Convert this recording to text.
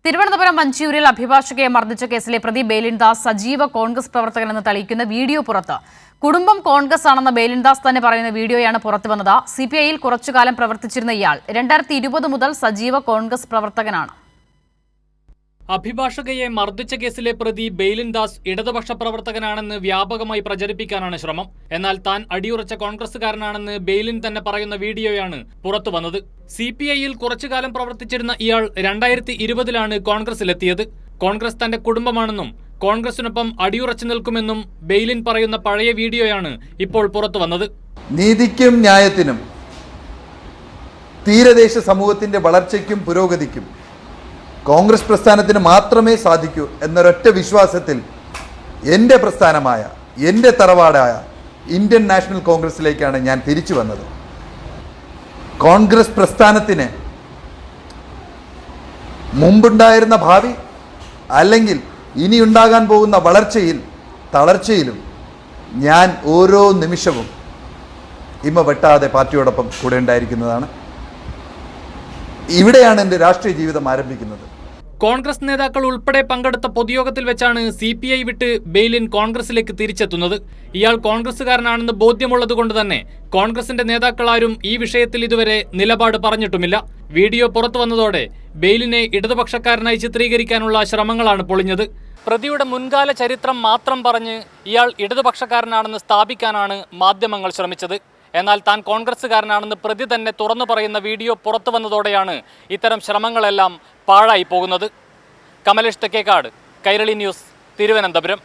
തിരുവനന്തപുരം മഞ്ചൂരിൽ അഭിഭാഷകയെ മർദ്ദിച്ച കേസിലെ പ്രതി ബേലിൻദാസ് സജീവ കോൺഗ്രസ് പ്രവർത്തകനെന്ന് തെളിയിക്കുന്ന വീഡിയോ പുറത്ത്. കുടുംബം കോൺഗ്രസ് ആണെന്ന ബേലിൻദാസ് തന്നെ പറയുന്ന വീഡിയോയാണ് പുറത്തുവന്നത്. സിപിഐയിൽ കുറച്ചുകാലം പ്രവർത്തിച്ചിരുന്ന ഇയാൾ 2020 മുതൽ സജീവ കോൺഗ്രസ് പ്രവർത്തകനാണ്. അഭിഭാഷകയെ മർദ്ദിച്ച കേസിലെ പ്രതി ബേലിൻദാസ് ഇടതുപക്ഷ പ്രവർത്തകനാണെന്ന് വ്യാപകമായി പ്രചരിപ്പിക്കാനാണ് ശ്രമം. എന്നാൽ താൻ അടിയുറച്ച കോൺഗ്രസുകാരനാണെന്ന് ബെയിലിൻ തന്നെ പറയുന്ന വീഡിയോയാണ് പുറത്തുവന്നത്. സിപിഐയിൽ കുറച്ചുകാലം പ്രവർത്തിച്ചിരുന്ന ഇയാൾ 2020 കോൺഗ്രസിലെത്തിയത്. കോൺഗ്രസ് തന്റെ കുടുംബമാണെന്നും കോൺഗ്രസിനൊപ്പം അടിയുറച്ചു നിൽക്കുമെന്നും ബെയിലിൻ പറയുന്ന പഴയ വീഡിയോയാണ് ഇപ്പോൾ പുറത്തുവന്നത്. നീതിക്കും ന്യായത്തിനും തീരദേശ സമൂഹത്തിന്റെ വളർച്ചയ്ക്കും പുരോഗതിക്കും കോൺഗ്രസ് പ്രസ്ഥാനത്തിന് മാത്രമേ സാധിക്കൂ എന്നൊരൊറ്റ വിശ്വാസത്തിൽ എൻ്റെ പ്രസ്ഥാനമായ എൻ്റെ തറവാടായ ഇന്ത്യൻ നാഷണൽ കോൺഗ്രസിലേക്കാണ് ഞാൻ തിരിച്ചു വന്നത്. കോൺഗ്രസ് പ്രസ്ഥാനത്തിന് മുമ്പുണ്ടായിരുന്ന ഭാവി അല്ലെങ്കിൽ ഇനിയുണ്ടാകാൻ പോകുന്ന വളർച്ചയിൽ തളർച്ചയിലും ഞാൻ ഓരോ നിമിഷവും വെട്ടാതെ പാർട്ടിയോടൊപ്പം കൂടെ ഉണ്ടായിരിക്കുന്നതാണ്. ഇവിടെയാണ് എൻ്റെ രാഷ്ട്രീയ ജീവിതം ആരംഭിക്കുന്നത്. കോൺഗ്രസ് നേതാക്കൾ ഉൾപ്പെടെ പങ്കെടുത്ത പൊതുയോഗത്തിൽ വെച്ചാണ് സിപിഐ വിട്ട് ബെയിലിൻ കോൺഗ്രസിലേക്ക് തിരിച്ചെത്തുന്നത്. ഇയാൾ കോൺഗ്രസുകാരനാണെന്ന് ബോധ്യമുള്ളതുകൊണ്ട് തന്നെ കോൺഗ്രസിന്റെ നേതാക്കളാരും ഈ വിഷയത്തിൽ ഇതുവരെ നിലപാട് പറഞ്ഞിട്ടുമില്ല. വീഡിയോ പുറത്തു വന്നതോടെ ബെയിലിനെ ഇടതുപക്ഷക്കാരനായി ചിത്രീകരിക്കാനുള്ള ശ്രമങ്ങളാണ് പൊളിഞ്ഞത്. പ്രതിയുടെ മുൻകാല ചരിത്രം മാത്രം പറഞ്ഞ് ഇയാൾ ഇടതുപക്ഷക്കാരനാണെന്ന് സ്ഥാപിക്കാനാണ് മാധ്യമങ്ങൾ ശ്രമിച്ചത്. എന്നാൽ താൻ കോൺഗ്രസുകാരനാണെന്ന് പ്രതി തന്നെ തുറന്നു പറയുന്ന വീഡിയോ പുറത്തു വന്നതോടെയാണ് ഇത്തരം ശ്രമങ്ങളെല്ലാം പാഴായി പോകുന്നത്. കമലേഷ് തെക്കേക്കാട്, കൈരളി ന്യൂസ്, തിരുവനന്തപുരം.